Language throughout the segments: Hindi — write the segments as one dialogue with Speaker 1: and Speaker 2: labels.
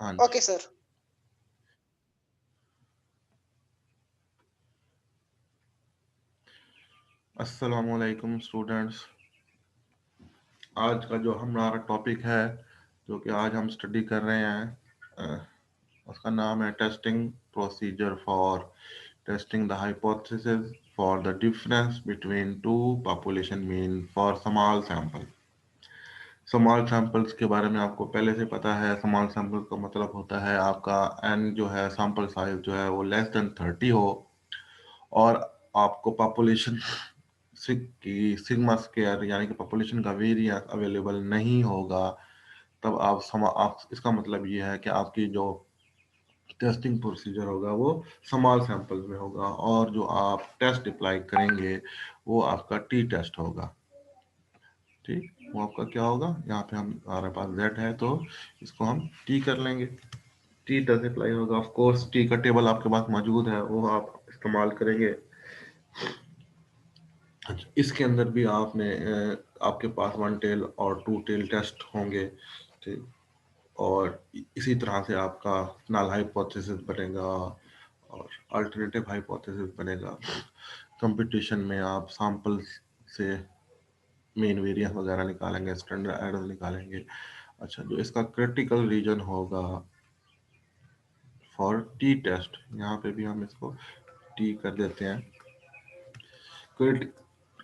Speaker 1: हाँ जी।
Speaker 2: Okay sir.
Speaker 1: अस्सलाम वालेकुम स्टूडेंट्स। आज का जो हमारा टॉपिक है, जो कि आज हम स्टडी कर रहे हैं, उसका नाम है testing procedure for testing the hypothesis for the difference between two population mean for small sample. Small samples के बारे में आपको पहले से पता है। स्मॉल सैंपल का मतलब होता है आपका एन जो है, सैंपल साइज जो है वो लेस देन 30 हो, और आपको पॉपुलेशन की सिग्मा स्क्वायर यानी कि पॉपुलेशन का वेरिएंस अवेलेबल नहीं होगा। तब आप इसका मतलब ये है कि आपकी जो टेस्टिंग प्रोसीजर होगा वो स्मॉल सैंपल में होगा, और जो आप टेस्ट अप्लाई करेंगे वो आपका टी टेस्ट होगा। ठीक, वो आपका क्या होगा, यहाँ पे हमारे पास z है तो इसको हम टी कर लेंगे। टी टेस्ट अप्लाई होगा। ऑफ कोर्स टी का टेबल आपके पास मौजूद है, वो आप इस्तेमाल करेंगे। अच्छा, इसके अंदर भी आपके पास वन टेल और टू टेल टेस्ट होंगे। ठीक, और इसी तरह से आपका नल हाइपोथेसिस बनेगा और अल्टरनेटिव हाइपोथेसिस बनेगा। कंपटीशन में आप सैंपल से मेन वेरिएंस वगैरह निकालेंगे, स्टैंडर्ड एरर निकालेंगे। अच्छा, जो इसका क्रिटिकल रीजन होगा फॉर टी टेस्ट, यहाँ पे भी हम इसको टी कर देते हैं। Critical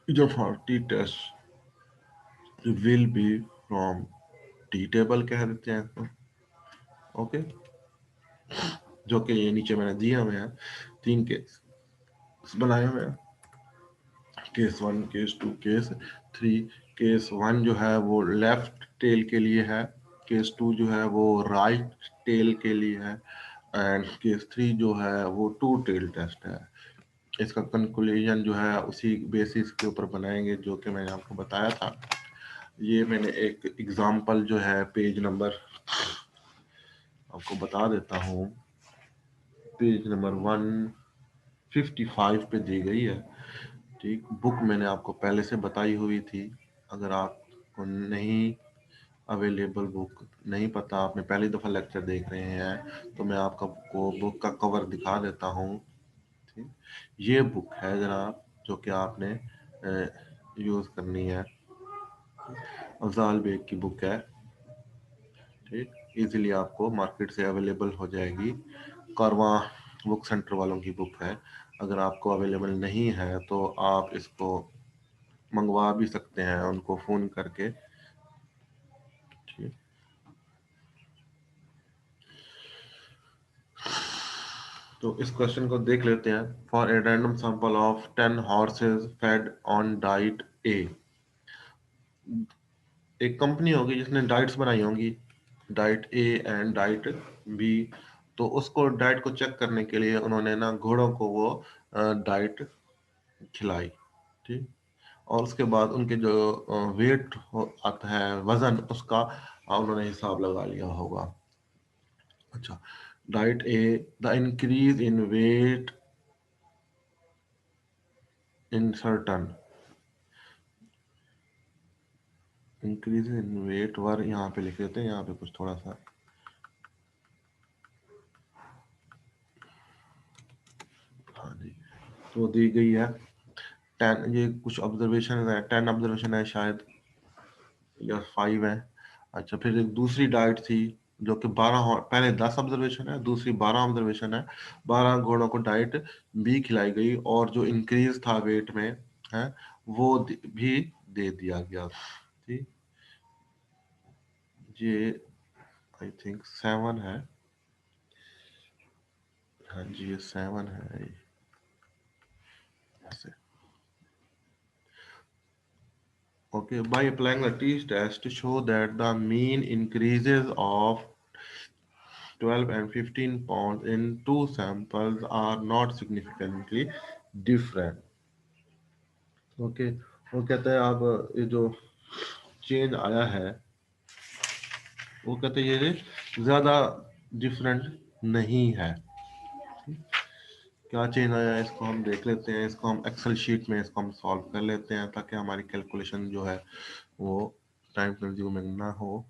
Speaker 1: region for T test will be from T table कह देते हैं इसको। ओके, जो कि ये नीचे मैंने दिए हुए हैं, 3 केस बनाए हुए हैं, केस 1, केस 2, केस 3। केस 1 जो है वो लेफ्ट टेल के लिए है, केस 2 जो है वो राइट टेल के लिए है, एंड केस 3 जो है वो टू टेल टेस्ट है। इसका कंक्लूजन जो है उसी बेसिस के ऊपर बनाएंगे जो कि मैंने आपको बताया था। ये मैंने एक एग्जांपल जो है पेज नंबर आपको बता देता हूँ, पेज नंबर 155 पे दी गई है। ठीक, बुक मैंने आपको पहले से बताई हुई थी। अगर आपको नहीं अवेलेबल बुक नहीं पता, आपने पहली दफ़ा लेक्चर देख रहे हैं, तो मैं आपका को बुक का कवर दिखा देता हूँ। ठीक, ये बुक है जनाब, जो कि आपने यूज़ करनी है। अफजाल बेग की बुक है। ठीक, इजीली आपको मार्केट से अवेलेबल हो जाएगी। कारवां बुक सेंटर वालों की बुक है। अगर आपको अवेलेबल नहीं है तो आप इसको मंगवा भी सकते हैं उनको फ़ोन करके। ठीक, तो इस क्वेश्चन को देख लेते हैं। For a random sample of 10 horses fed on diet A. एक कंपनी होगी जिसने डाइट्स बनाई होंगी, diet A and diet B. तो उसको डाइट को चेक करने के लिए उन्होंने ना घोड़ों को वो डाइट खिलाई। ठीक, और उसके बाद उनके जो वेट आता है, वजन उसका उन्होंने हिसाब लगा लिया होगा। अच्छा, diet A, the increase in weight in certain, increase in weight वर यहाँ पे लिख देते हैं, यहाँ पे कुछ थोड़ा सा। हाँ जी, तो दी गई है 10, ये कुछ ऑब्जर्वेशन है, 10 ऑब्जर्वेशन है शायद, या 5 है। अच्छा, फिर एक दूसरी डाइट थी जो कि 12, पहले 10 ऑब्जर्वेशन है, दूसरी 12 ऑब्जर्वेशन है। 12 घोड़ों को डाइट बी खिलाई गई, और जो इंक्रीज था वेट में है वो भी दे दिया गया। ठीक, ये आई थिंक 7 है। हाँ जी, ये 7 है ऐसे। Okay, by applying the t-test to show that the mean increases of 12 and 15 pounds in two samples are not significantly different. Okay, वो कहते हैं आप ये जो चेंज आया है, वो कहते हैं ये ज़्यादा डिफरेंट नहीं है। क्या चेंज आया है इसको हम देख लेते हैं। इसको हम एक्सेल शीट में इसको हम सॉल्व कर लेते हैं ताकि हमारी कैलकुलेशन जो है वो टाइम कंज्यूमिंग ना हो।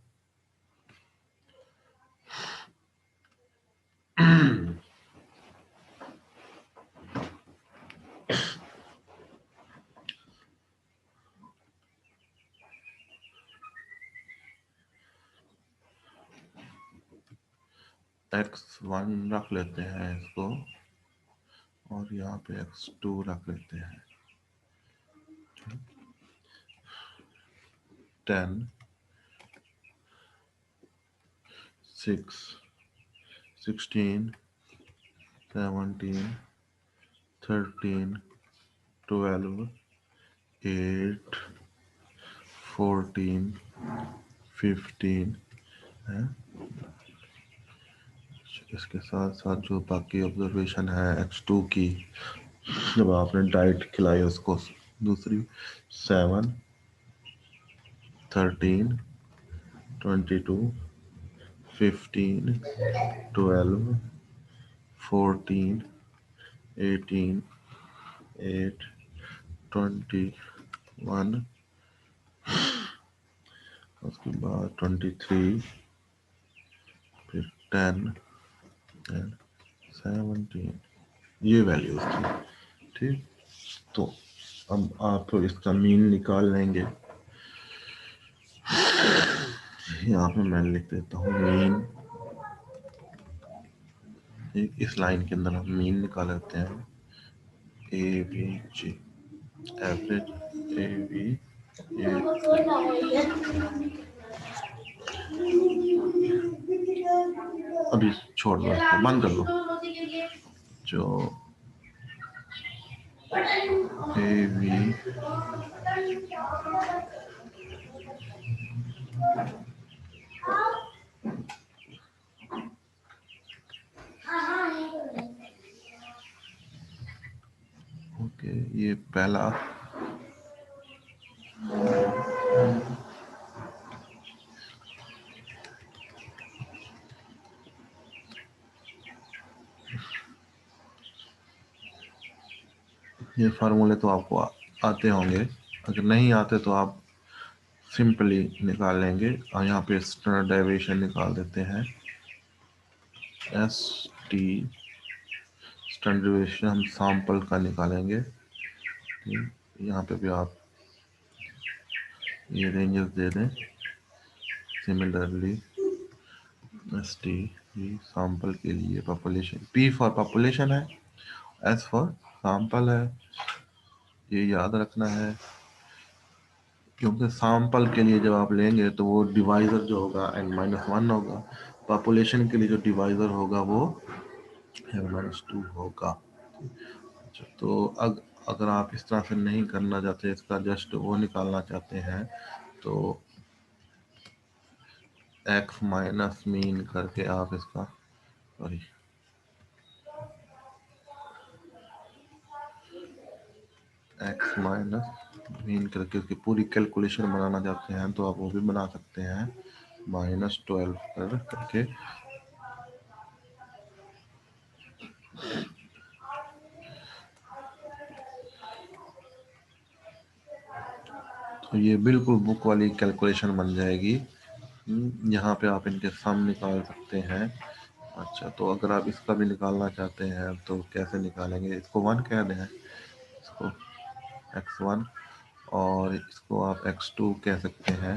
Speaker 1: x1 रख लेते हैं इसको, और यहाँ पे x2 रख लेते हैं। 10, 6, 16, 17, 13, 12, 8, 14, 15 है। इसके साथ साथ जो बाकी ऑब्जर्वेशन है x2 की, जब आपने डाइट खिलाई उसको दूसरी, 7, 13, 22, 15, 12, 14, 18, 8, 21, उसके बाद 23, फिर 10 एंड 17, ये वैल्यूज थी। ठीक, तो अब आप इसका मीन निकाल लेंगे। यहाँ पे मैं लिख देता हूँ मीन, इस लाइन के अंदर हम मीन निकाल लेते हैं। ए बी जी, एवरेज ए बी, अभी छोड़ दो इसको, बंद कर दो। जो ए बी ओके, ये पहला ये फार्मूले तो आपको आते होंगे, अगर नहीं आते तो आप सिंपली निकाल लेंगे। और यहाँ पे स्टैंडर्ड डेविएशन निकाल देते हैं, एस टी स्टैंडर्ड डेविएशन हम सैंपल का निकालेंगे। यहाँ पे भी आप ये रेंजेस दे दें। सिमिलरली एस टी सैंपल के लिए पॉपुलेशन, पी फॉर पॉपुलेशन है, एस फॉर सैंपल है, ये याद रखना है। क्योंकि सैंपल के लिए जब आप लेंगे तो वो डिवाइजर जो होगा n-1 होगा, पॉपुलेशन के लिए जो डिवाइजर होगा वो n-2 होगा। तो अगर आप इस तरह से नहीं करना चाहते, इसका जस्ट वो निकालना चाहते हैं, तो x माइनस मीन करके आप इसका, सॉरी x माइनस मीन करके उसकी पूरी कैलकुलेशन बनाना चाहते हैं तो आप वो भी बना सकते हैं, -12 करके। तो ये बिल्कुल बुक वाली कैलकुलेशन बन जाएगी। यहाँ पे आप इनके सम निकाल सकते हैं। अच्छा, तो अगर आप इसका भी निकालना चाहते हैं तो कैसे निकालेंगे? इसको 1 कह दें, इसको x1, और इसको आप x2 कह सकते हैं।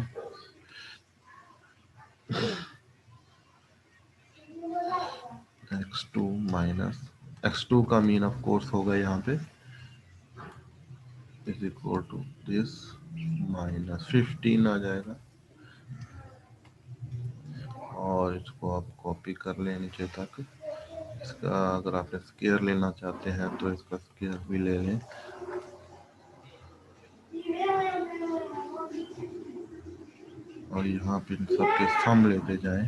Speaker 1: x2 माइनस x2 का मीन ऑफ कोर्स होगा यहाँ पे इज इक्वल टू दिस, -15 आ जाएगा। और इसको आप कॉपी कर लें नीचे तक। इसका अगर आप स्केयर लेना चाहते हैं तो इसका स्केयर भी ले लें। और यहाँ पे इन सबके सम लेते जाएं,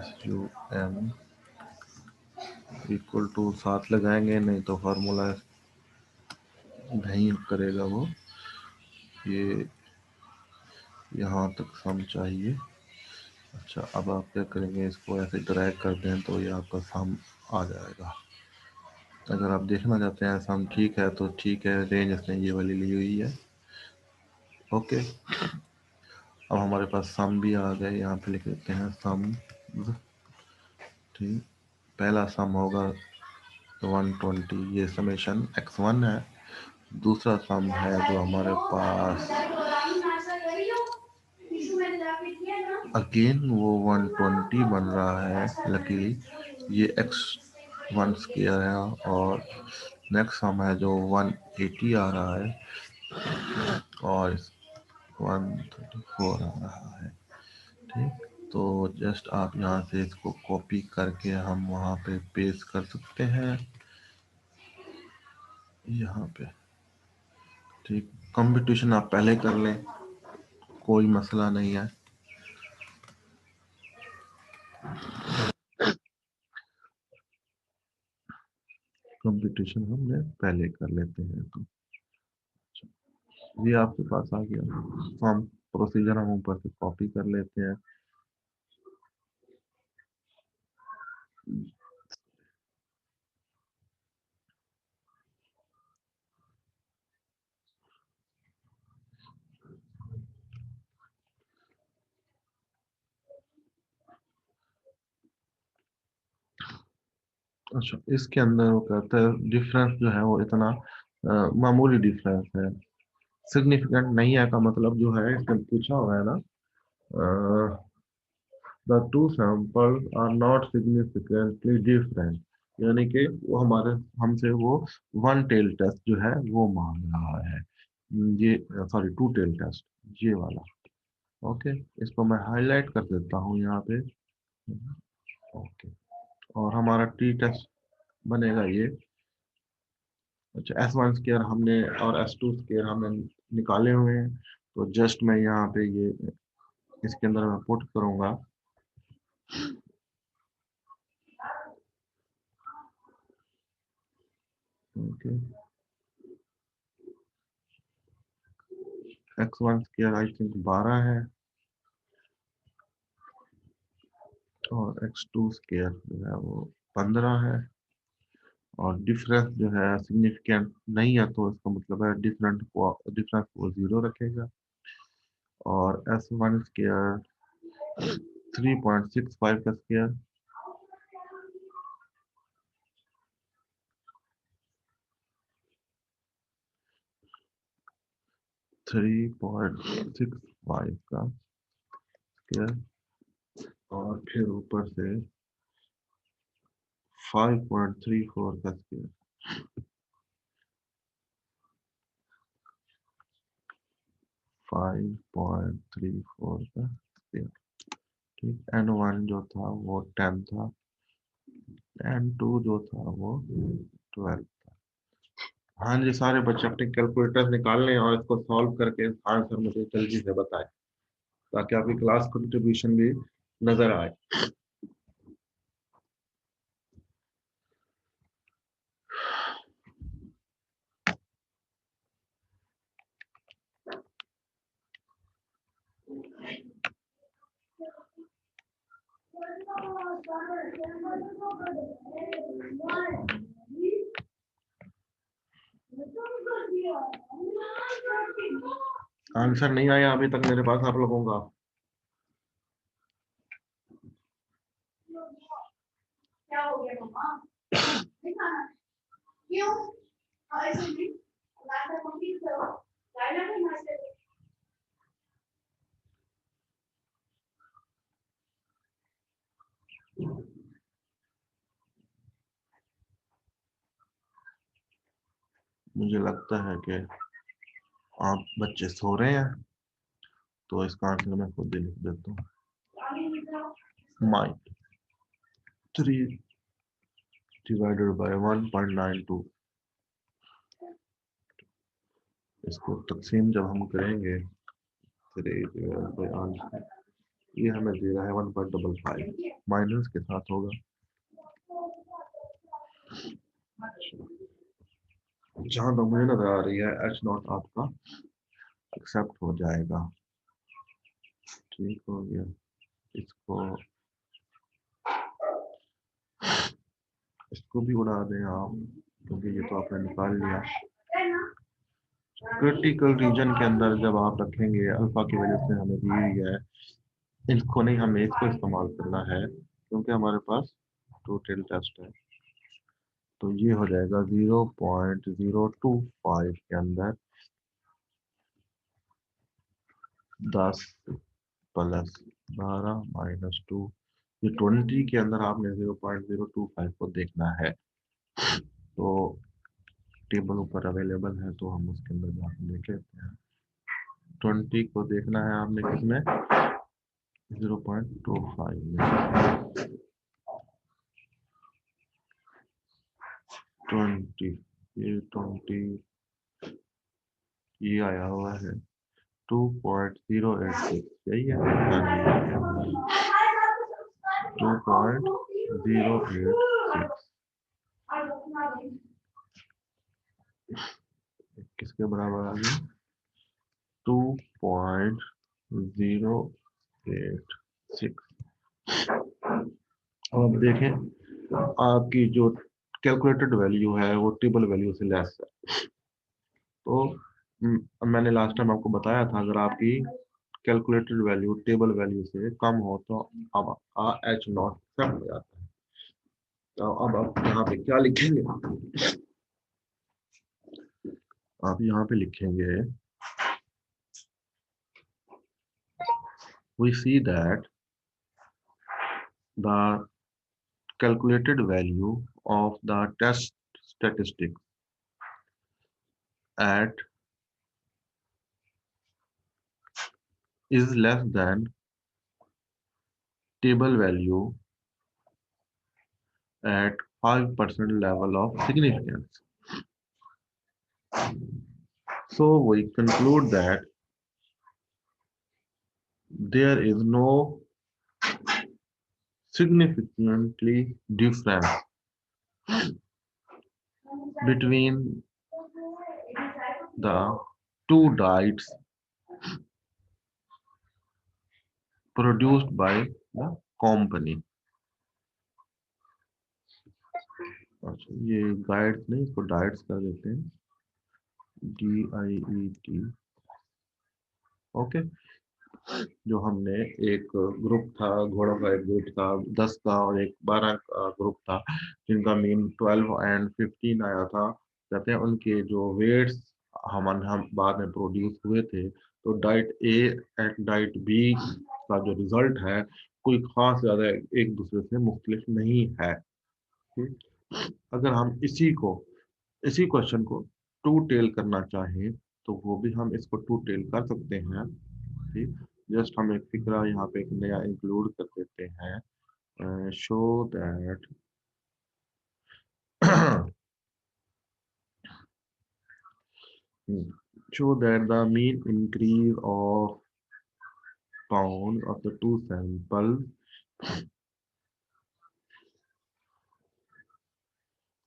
Speaker 1: SUM इक्वल टू, साथ लगाएंगे नहीं तो फार्मूला नहीं करेगा वो, ये यहाँ तक सम चाहिए। अच्छा, अब आप क्या करेंगे, इसको ऐसे ड्रैग कर दें तो ये आपका सम आ जाएगा। अगर आप देखना चाहते हैं सम ठीक है तो ठीक है, रेंज इसने ये वाली ली हुई है। ओके, अब हमारे पास सम भी आ गए, यहाँ पे लिख देते हैं सम। ठीक, पहला सम होगा 120, ये समेशन x1 है। दूसरा सम है जो हमारे पास अगेन वो 120 बन रहा है लकीली। ये x1 स्क्वायर है और नेक्स्ट सम है जो 180 आ रहा है और 134 आ रहा है। ठीक, तो जस्ट आप यहाँ से इसको कॉपी करके हम वहाँ पे पेस्ट कर सकते हैं यहाँ पे। ठीक, कंप्यूटेशन आप पहले कर लें, कोई मसला नहीं है। कंप्यूटेशन हमने पहले कर लेते हैं। तो ये आपके पास आ गया, तो हम प्रोसीजर हम ऊपर से कॉपी कर लेते हैं। अच्छा, इसके अंदर वो कहता है डिफरेंस जो है वो इतना मामूली डिफरेंस है, सिग्निफिकेंट नहीं है का मतलब जो है इसमें पूछा हुआ है ना, the two samples are not significantly different, यानी कि वो हमारे हमसे वो वन टेल टेस्ट जो है वो मांग रहा है। ये सॉरी, टू टेल टेस्ट, ये वाला। ओके, इसको मैं हाईलाइट कर देता हूँ यहाँ पे। ओके, और हमारा टी टेस्ट बनेगा ये। अच्छा, S1 स्क्वायर हमने और S2 स्क्वायर हमने निकाले हुए हैं, तो जस्ट मैं यहाँ पे ये इसके अंदर मैं पुट करूंगा। Okay, x1 square I think 12 है और x2 स्क्वायर जो है वो 15 है, और डिफरेंस जो है सिग्निफिकेंट नहीं है, तो इसका मतलब है डिफरेंस को जीरो रखेगा। और S1 स्क्वायर 3.65 का स्क्वायर 3.65 का स्क्वायर, और फिर ऊपर से 5.34 का स्क्वायर, 5.34 का स्क्वायर। ठीक, N1 जो था वो 10 था, N2 जो था वो 12। हाँ जी, सारे बच्चे अपने कैलकुलेटर निकाल लें और इसको सॉल्व करके आंसर मुझे जल्दी से बताएं, ताकि आपकी क्लास कंट्रीब्यूशन भी नजर आए। आंसर नहीं आया अभी तक मेरे पास आप लोगों का? क्या हो गया मम्मा? नहीं खाना? क्यों? ऐसे नहीं। लाकर मम्मी को लाइना में नाश्ते में। मुझे लगता है कि आप बच्चे सो रहे हैं, तो इसका आंसर मैं खुद ही लिख देता हूँ। Mind 3 divided by 1.92। इसको तकसीम जब हम करेंगे 3 डिवाइडेड बाय आंसर, ये हमें दे रहा है 1.55, माइनस के साथ होगा। जहां तक मुझे नजर आ रही है H0 आपका एक्सेप्ट हो जाएगा। ठीक हो गया। इसको इसको भी उड़ा दें आप, क्योंकि ये तो आपने निकाल लिया। क्रिटिकल रीजन के अंदर जब आप रखेंगे अल्फा की वजह से हमें दी हुई है, इसको नहीं, हमें इसको इस्तेमाल करना है, क्योंकि हमारे पास टोटल टेस्ट है। तो ये हो जाएगा 0.025 के अंदर 10 प्लस 12 माइनस 2, ये 20 के अंदर आपने 0.025 को देखना है। तो टेबल ऊपर अवेलेबल है, तो हम उसके अंदर जाकर देख लेते हैं। 20 को देखना है आपने किसमें, 0.25 में। 20, ये 20 ये आया हुआ है 2.086, यही है। हाँ जी, 2.086 किसके बराबर आ गया, 2.086। अब देखें आपकी जो कैलकुलेटेड वैल्यू है वो टेबल वैल्यू से लेस है। तो मैंने लास्ट टाइम आपको बताया था, अगर आपकी कैलकुलेटेड वैल्यू टेबल वैल्यू से कम हो तो अब एच नॉट एक्सेप्ट हो जाता है। तो अब आप यहाँ पे क्या लिखेंगे, आप यहाँ पे लिखेंगे, we see that the calculated value of the test statistics at is less than table value at 5% level of significance. So we conclude that there is no significantly difference between the two diets produced by the company. अच्छा, ये गाइड्स नहीं, इसको डाइट्स कर देते हैं, DIET। ओके, जो हमने एक ग्रुप था, घोड़ों का एक ग्रुप था 10 का और एक 12 का ग्रुप था, जिनका मीन 12 एंड 15 आया था। कहते हैं उनके जो वेट्स हम बाद में प्रोड्यूस हुए थे, तो diet A and diet B का जो रिजल्ट है कोई खास ज्यादा एक दूसरे से मुख्तलिफ नहीं है। ठीक? अगर हम इसी क्वेश्चन को टू टेल करना चाहें तो वो भी हम इसको टू टेल कर सकते हैं। ठीक, जस्ट हम एक फिक्रा यहाँ पे एक नया इंक्लूड कर देते हैं, show that show that the mean increase of count of the two samples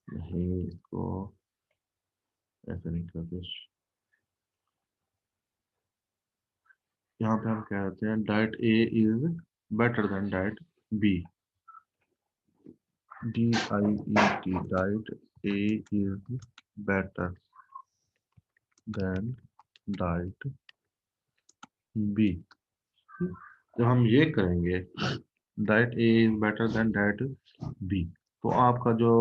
Speaker 1: नहीं, इसको ऐसे नहीं करते, यहाँ पे हम कह देते हैं diet A is better than diet B, DIET, diet A is better than diet B. जब हम ये करेंगे diet A is better than diet B, तो आपका जो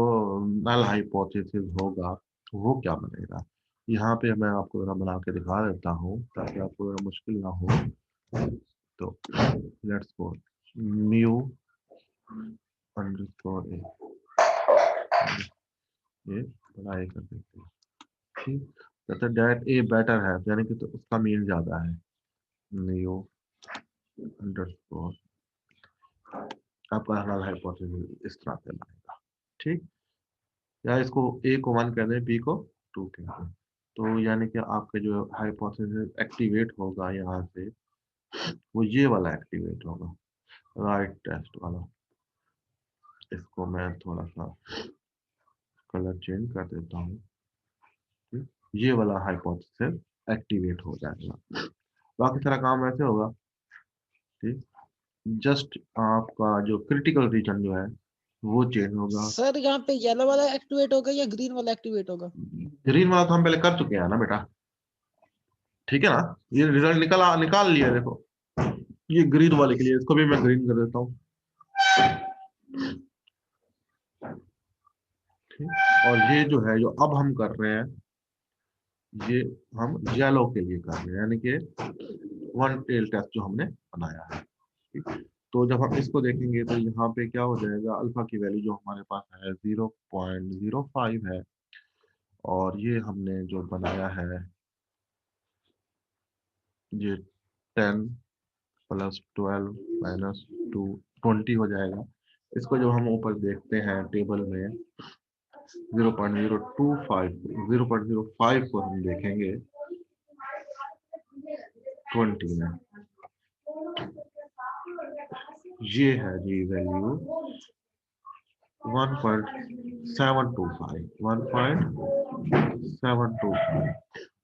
Speaker 1: नल हाइपोथेसिस होगा वो क्या बनेगा, यहाँ पे मैं आपको जरा बना के दिखा देता हूँ ताकि आपको जरा मुश्किल ना हो। तो लेट्स गो म्यू अंडरस्कोर ए, ये बनाए कर देते हैं। ठीक, कहते हैं डाइट ए बेटर है, यानी कि तो उसका मीन ज्यादा है, म्यू अंडरस्कोर, आपका नल हाइपोथेसिस इस तरह से बनेगा। ठीक, या इसको ए को 1 कहते हैं, बी को 2 कहते हैं। तो यानी कि आपके जो हाइपोथेसिस एक्टिवेट होगा यहाँ से, वो ये वाला एक्टिवेट होगा, राइट टेस्ट वाला। इसको मैं थोड़ा सा कलर चेंज कर देता हूँ, ये वाला हाइपोथेसिस एक्टिवेट हो जाएगा, बाकी सारा काम वैसे होगा। ठीक, जस्ट आपका जो क्रिटिकल रीजन जो है वो चेंज होगा।
Speaker 2: सर यहाँ पे येलो वाला एक्टिवेट होगा या ग्रीन वाला एक्टिवेट होगा?
Speaker 1: ग्रीन वाला तो हम पहले कर चुके हैं ना बेटा, ठीक है ना, ये रिजल्ट निकाल लिया, देखो ये ग्रीन वाले के लिए, इसको भी मैं ग्रीन कर देता हूँ। ठीक, और ये जो है जो अब हम कर रहे हैं, ये हम येलो के लिए कर रहे हैं, यानी कि वन टेल टेस्ट जो हमने बनाया है। ठीक, तो जब हम इसको देखेंगे तो यहाँ पे क्या हो जाएगा, अल्फा की वैल्यू जो हमारे पास है 0.05 है, और ये हमने जो बनाया है ये 10 प्लस 12 माइनस 2 20 हो जाएगा। इसको जब हम ऊपर देखते हैं टेबल में 0.025 को हम देखेंगे 20 में, ये है जी वैल्यू 1.725 1.725।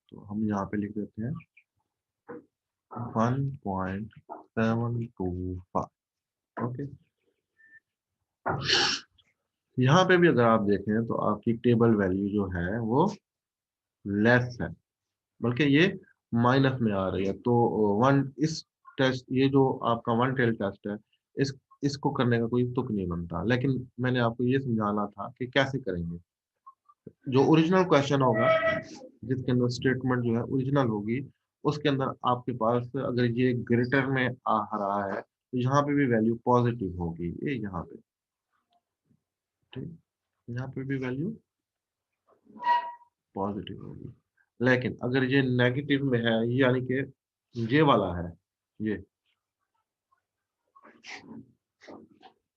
Speaker 1: तो हम यहाँ पे लिख देते हैं 1.725। ओके, यहाँ पे भी अगर आप देखें तो आपकी टेबल वैल्यू जो है वो लेस है, बल्कि ये माइनस में आ रही है। तो वन इस टेस्ट, ये जो आपका वन टेल टेस्ट है, इस इसको करने का कोई तुक नहीं बनता, लेकिन मैंने आपको ये समझाना था कि कैसे करेंगे। जो ओरिजिनल क्वेश्चन होगा, जिसके अंदर स्टेटमेंट जो है ओरिजिनल होगी, उसके अंदर आपके पास अगर ये ग्रेटर में आ रहा है तो यहाँ पे भी वैल्यू पॉजिटिव होगी, ये यहाँ पे, ठीक, यहाँ पे भी वैल्यू पॉजिटिव होगी। लेकिन अगर ये नेगेटिव में है, यानी कि ये वाला है ये,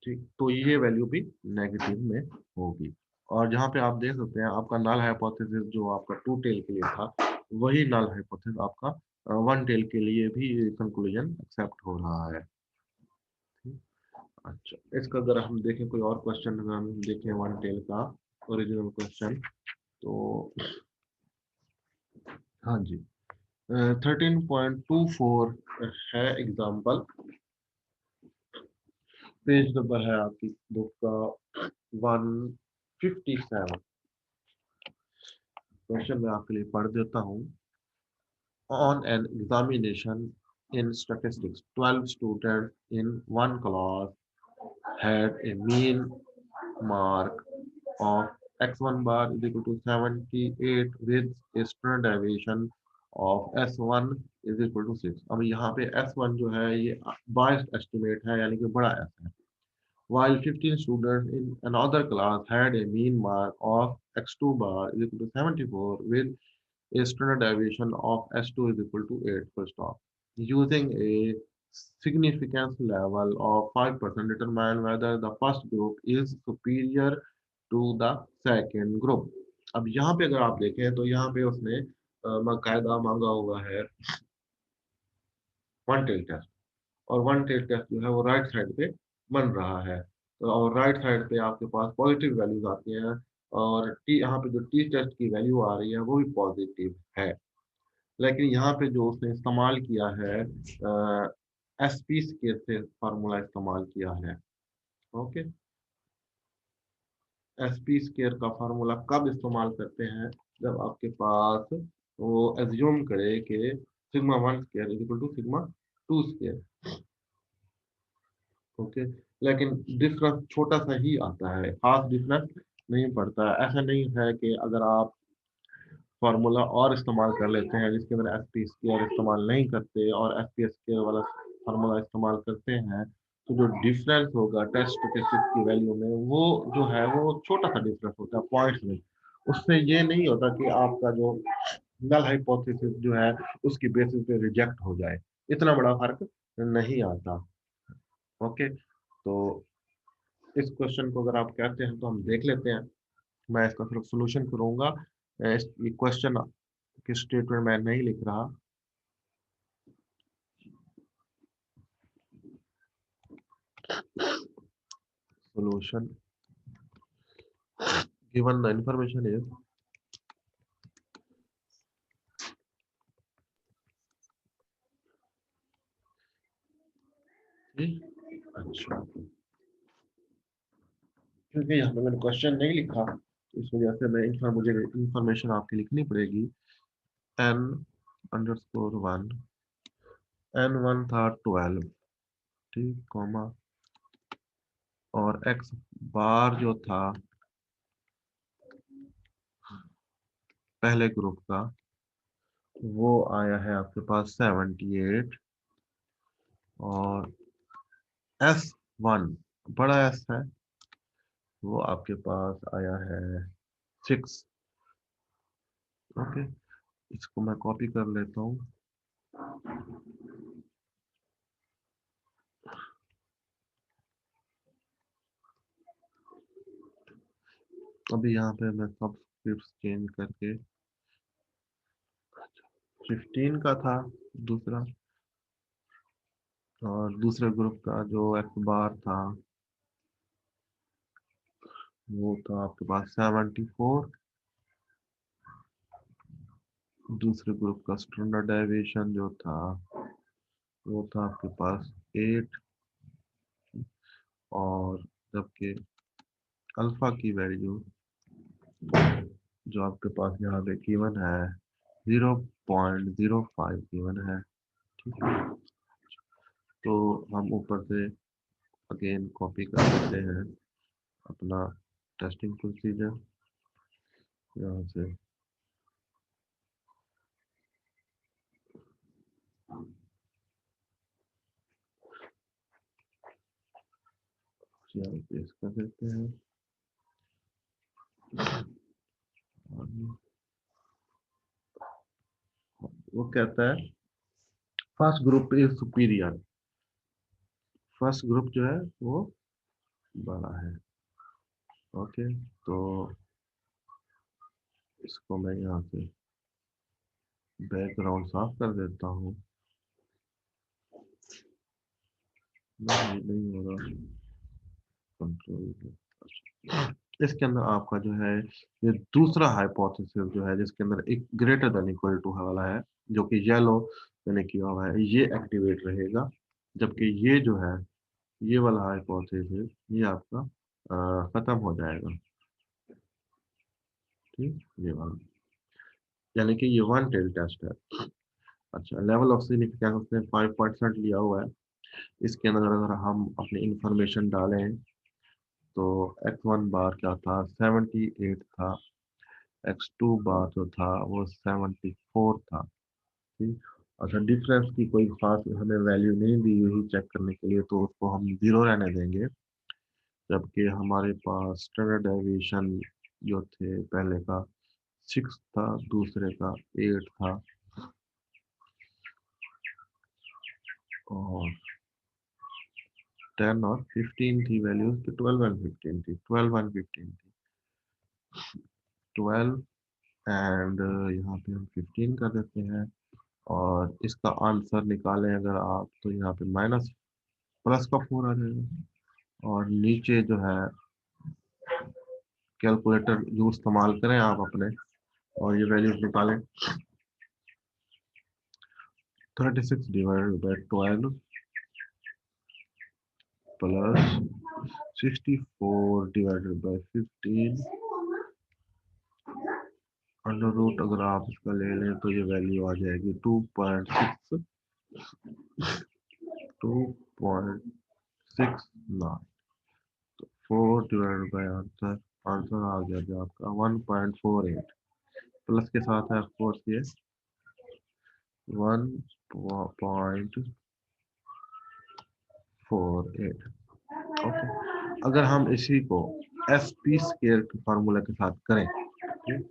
Speaker 1: ठीक, तो ये वैल्यू भी नेगेटिव में होगी। और जहाँ पे आप देख सकते हैं आपका नल हाइपोथेसिस जो आपका टू टेल के लिए था, वही नल हाइपोथेसिस आपका वन टेल के लिए भी कंक्लूजन एक्सेप्ट हो रहा है। ठीक? अच्छा, इसका अगर हम देखें कोई और क्वेश्चन, अगर हम देखें वन टेल का ओरिजिनल क्वेश्चन, तो हाँ जी 13.24 है एग्जाम्पल, पेज नंबर है आपकी बुक का 157। क्वेश्चन मैं आपके लिए पढ़ देता हूँ। On an examination in statistics, 12 students in one class had a mean mark of x1 bar is equal to 78 with a standard deviation of s1 is equal to 6। अब यहाँ पे s1 जो है ये बायस्ड एस्टिमेट है, यानी कि बड़ा s है। While 15 students in another class had a mean mark of x2 bar is equal to 74 with a standard deviation of S2 is equal to 8 full stop. Using a significance level of 5% determine whether the first group is superior to the second group। अब यहाँ पे अगर आप देखें तो यहाँ पे उसने बाकायदा मांगा हुआ है वन टेल टेस्ट, और वन टेल टेस्ट जो है वो राइट साइड पे बन रहा है। तो और राइट साइड पे आपके पास पॉजिटिव वैल्यूज आती हैं, और टी यहाँ पे जो टी टेस्ट की वैल्यू आ रही है वो भी पॉजिटिव है। लेकिन यहाँ पे जो उसने इस्तेमाल किया है एस पी स्केयर से फार्मूला इस्तेमाल किया है। ओके, एस पी स्केयर का फार्मूला कब इस्तेमाल करते हैं, जब आपके पास वो एज्यूम करे कि sigma one square is equal to sigma two square. ओके, लेकिन डिफरेंस छोटा सा ही आता है, खास डिफरेंस नहीं पड़ता है। ऐसा नहीं है कि अगर आप फार्मूला और इस्तेमाल कर लेते हैं जिसके अंदर एस पी स्क्वायर इस्तेमाल नहीं करते और एस पी स्क्वायर वाला फार्मूला इस्तेमाल करते हैं, तो जो डिफरेंस होगा टेस्ट स्टैटिस्टिक्स की वैल्यू में, वो जो है वो छोटा सा डिफरेंस होता है, पॉइंट्स में। उससे ये नहीं होता कि आपका जो नल हाइपोथेसिस जो है उसकी बेसिस पे रिजेक्ट हो जाए, इतना बड़ा फर्क नहीं आता। ओके, तो इस क्वेश्चन को अगर आप कहते हैं तो हम देख लेते हैं। मैं इसका सिर्फ सोल्यूशन करूंगा, ये क्वेश्चन की स्टेटमेंट मैं नहीं लिख रहा। Solution given the information is अच्छा, क्योंकि यहाँ पे मैंने क्वेश्चन नहीं लिखा तो इस वजह से मुझे इंफॉर्मेशन आपकी लिखनी पड़ेगी। n_1 n1 था 12, ठीक, कॉमा, और x बार जो था पहले ग्रुप का वो आया है आपके पास 78, और S1 बड़ा S है, वो आपके पास आया है 6। ओके, इसको मैं कॉपी कर लेता हूँ। अभी यहाँ पे मैं सब स्क्रिप्ट चेंज करके 15 का था दूसरा, और दूसरे ग्रुप का जो एक्स बार था वो था आपके पास 74। दूसरे ग्रुप का स्टैंडर्ड डेविएशन जो था वो था आपके पास 8, और जबकि अल्फा की वैल्यू जो आपके पास यहाँ पे गिवन है 0.05 गिवन है। ठीक है, तो हम ऊपर से अगेन कॉपी कर लेते हैं अपना टेस्टिंग प्रोसीजर यहाँ से। यहाँ पेस्ट कर देते हैं, और वो कहता है first group is superior, first group जो है वो बड़ा है। ओके, तो इसको मैं यहाँ से बैकग्राउंड साफ कर देता हूँ। नहीं हो रहा कंट्रोल। इसके अंदर आपका जो है ये दूसरा हाइपोथेसिस जो है जिसके अंदर एक ग्रेटर देन इक्वल टू वाला है, जो कि येलो मैंने किया हुआ है, ये एक्टिवेट रहेगा। जबकि ये जो है ये वाला हाइपोथेसिस ये आपका खत्म हो जाएगा। ठीक, ये वाला यानी कि ये वन टेल टेस्ट है। अच्छा, लेवल ऑफ सिग्निफिकेंस उसने 5% लिया हुआ है। इसके अंदर अगर हम अपनी इंफॉर्मेशन डालें तो x1 बार क्या था 78 था, x2 बार जो था वो 74 था। ठीक, अच्छा डिफरेंस की कोई खास हमें वैल्यू नहीं दी हुई चेक करने के लिए, तो उसको हम 0 रहने देंगे। जबकि हमारे पास स्टैंडर्ड डेविएशन जो थे पहले का 6 था, दूसरे का 8 था, और 10 और 15 थी वैल्यूज, तो 12 एंड 15 थी, 12 एंड 15 थी, 12 एंड यहाँ पे हम 15 कर देते हैं। और इसका आंसर निकालें अगर आप, तो यहाँ पे माइनस प्लस का 4 आ जाएगा। और नीचे जो है कैलकुलेटर यूज इस्तेमाल करें आप अपने, और ये वैल्यूज निकालें। 36 divided by 12 plus 64 divided by 15 under root, अगर आप इसका ले लें तो ये वैल्यू आ जाएगी 2.69। तो 4 डिवाइडेड बाई आंसर, आंसर आ गया जो आपका 1.48, प्लस के साथ है ऑफकोर्स ये 1.48। ओके, अगर हम इसी को एस पी स्केयर के फार्मूला के साथ करें, ठीक,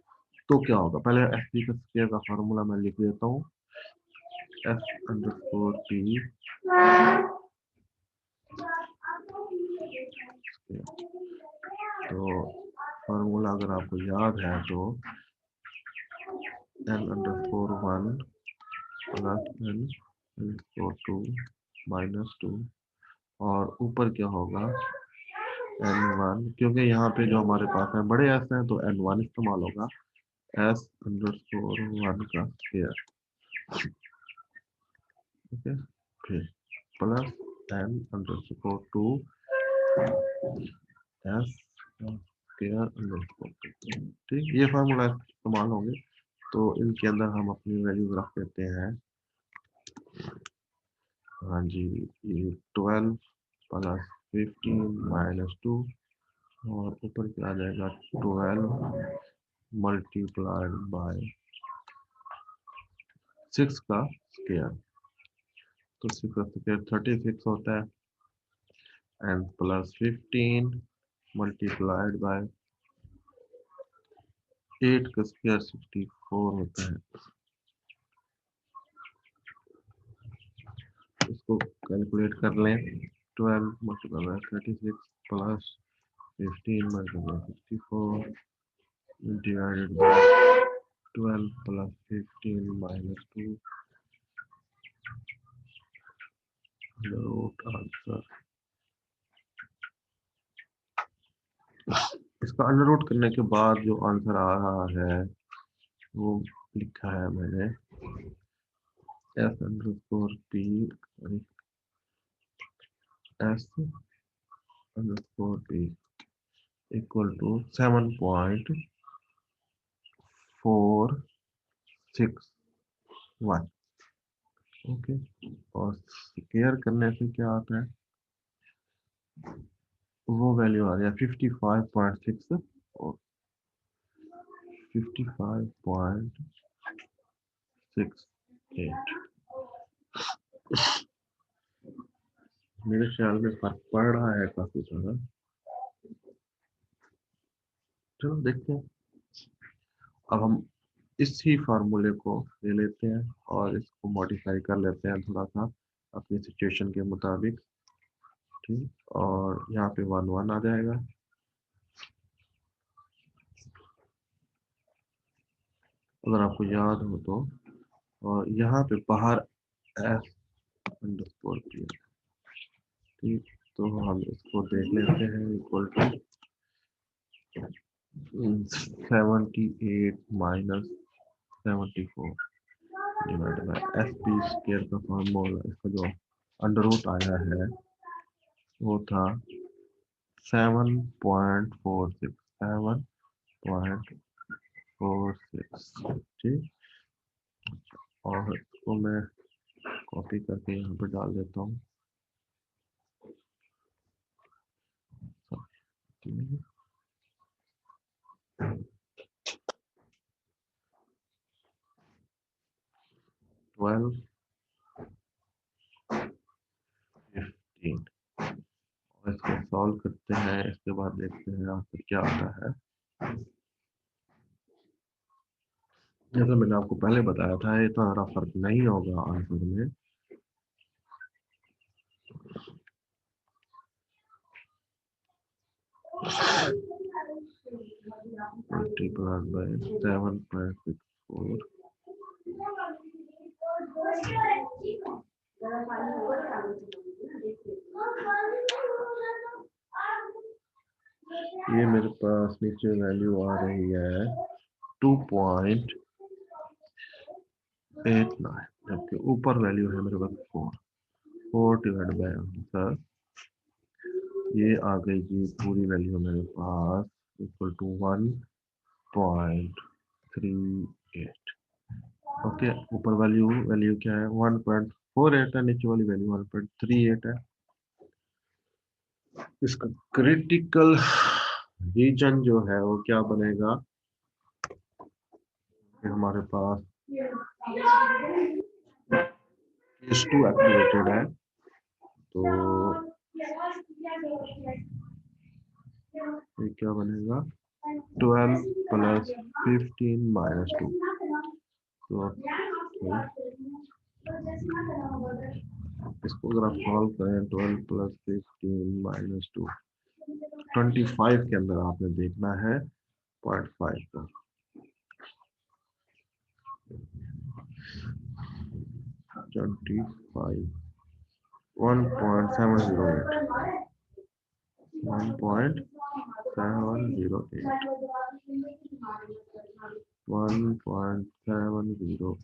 Speaker 1: तो क्या होगा। पहले एस पी का स्केयर का फार्मूला मैं लिख देता हूँ, एस अंडरस्कोर पी, तो फार्मूला अगर आपको याद है तो N underscore 1 plus N underscore 2 minus 2, और ऊपर क्या होगा n1, क्योंकि यहाँ पे जो हमारे पास है बड़े एस हैं तो n1 इस्तेमाल होगा, एस अंडरस्कोर 1 का स्क्वायर। ओके, फिर plus N underscore 2 S square underscore 2। ठीक, ये फार्मूला इस्तेमाल होंगे, तो इनके अंदर हम अपनी वैल्यूज रख देते हैं। हाँ जी, ये 12 प्लस 15 माइनस 2, और ऊपर क्या आ जाएगा 12 मल्टीप्लाइड बाय 6 का स्क्वायर, तो 6 का स्क्वायर 36 होता है। and plus 15 multiplied by 8 का स्क्वायर 64 होता है। इसको कैलकुलेट कर लें। 12 multiplied by 36 plus 15 multiplied by 64 divided by 12 plus 15 minus 2 root answer. इसका अंडर रूट करने के बाद जो आंसर आ रहा है वो लिखा है मैंने s underscore p s underscore p equal to 7.461। Okay, और स्क्वायर करने से क्या आता है, वो वैल्यू आ रही है 55.6 और 55.68। मेरे ख्याल में फर्क पड़ रहा है काफी ज्यादा। चलो देखते हैं। अब हम इसी फार्मूले को ले लेते हैं और इसको मॉडिफाई कर लेते हैं थोड़ा सा अपनी सिचुएशन के मुताबिक। ठीक, और यहाँ पे 1 1 आ जाएगा। अगर आपको याद हो तो, और यहाँ पे बाहर s अंडरस्कोर p। ठीक, तो हम इसको देख लेते हैं equal to 78 minus 74 divided by SP square का फॉर्मूला। इसका जो अंडर रूट आया है वो था 7.46। ठीक, और इसको मैं कॉपी करके यहाँ पर डाल देता हूँ। 12 15 और इसको सॉल्व करते हैं। इसके बाद देखते हैं आखिर क्या आता है। जैसा मैंने आपको पहले बताया था, ये तो ज़्यादा फर्क नहीं होगा आंसर में। multiplied by 7.64 ये मेरे पास नीचे वैल्यू आ रही है 2.89, जबकि ऊपर वैल्यू है मेरे पास 4 डिवाइड बाय आंसर। ये आ गई जी पूरी वैल्यू मेरे पास इक्वल टू 1.38। ओके, ऊपर वैल्यू क्या है 1.48 है, नीचे वाली वैल्यू 1.38 है। इसका क्रिटिकल रीजन जो है वो क्या बनेगा, हमारे पास केस 2 एक्टिवेटेड है, तो ये क्या बनेगा 12 प्लस 15 माइनस 2। तो इसको अगर आप सॉल्व करें 12 प्लस 15 माइनस 2 25 के अंदर आपने देखना है 0.5 पर। 25 1.708 1.708 1.708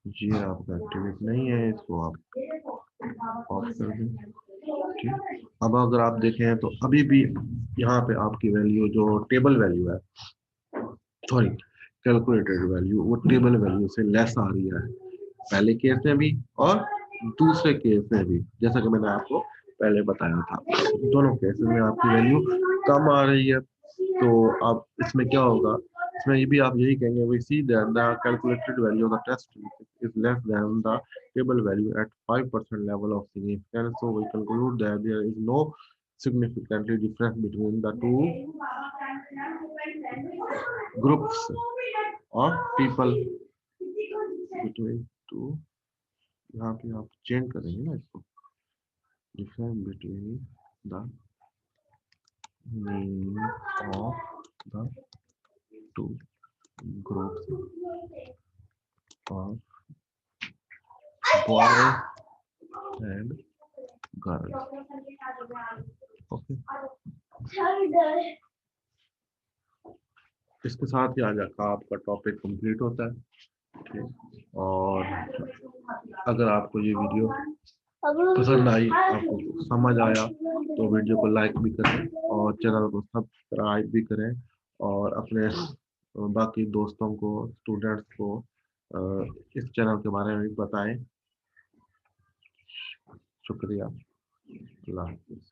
Speaker 1: ये आपका एक्टिवेट नहीं है, इसको आप ऑफ कर दें। ठीक, अब अगर आप देखें तो अभी भी यहाँ पे आपकी वैल्यू जो टेबल वैल्यू है, सॉरी कैलकुलेटेड वैल्यू, वो टेबल वैल्यू से लेस आ रही है, पहले केस में भी और दूसरे केस में भी। जैसा कि मैंने आपको पहले बताया था, दोनों केसेस में आपकी वैल्यू कम आ रही है। तो अब इसमें क्या होगा, इसमें ये भी आप यही कहेंगे we see that the calculated value of the test is less than the stable value at 5% level of significance. So we conclude that there is no significantly difference between the two groups of people. Between two, यहाँ पे आप चेंज करेंगे ना इसको, difference between the meaning of the two groups of boys and girls. Okay. इसके साथ ही आज का आपका टॉपिक कंप्लीट होता है। और अगर आपको ये वीडियो पसंद आई, आपको समझ आया, तो वीडियो को लाइक भी करें और चैनल को सब्सक्राइब भी करें और अपने बाकी दोस्तों को, स्टूडेंट्स को इस चैनल के बारे में भी बताएं। शुक्रिया। अल्लाह हाफिज़।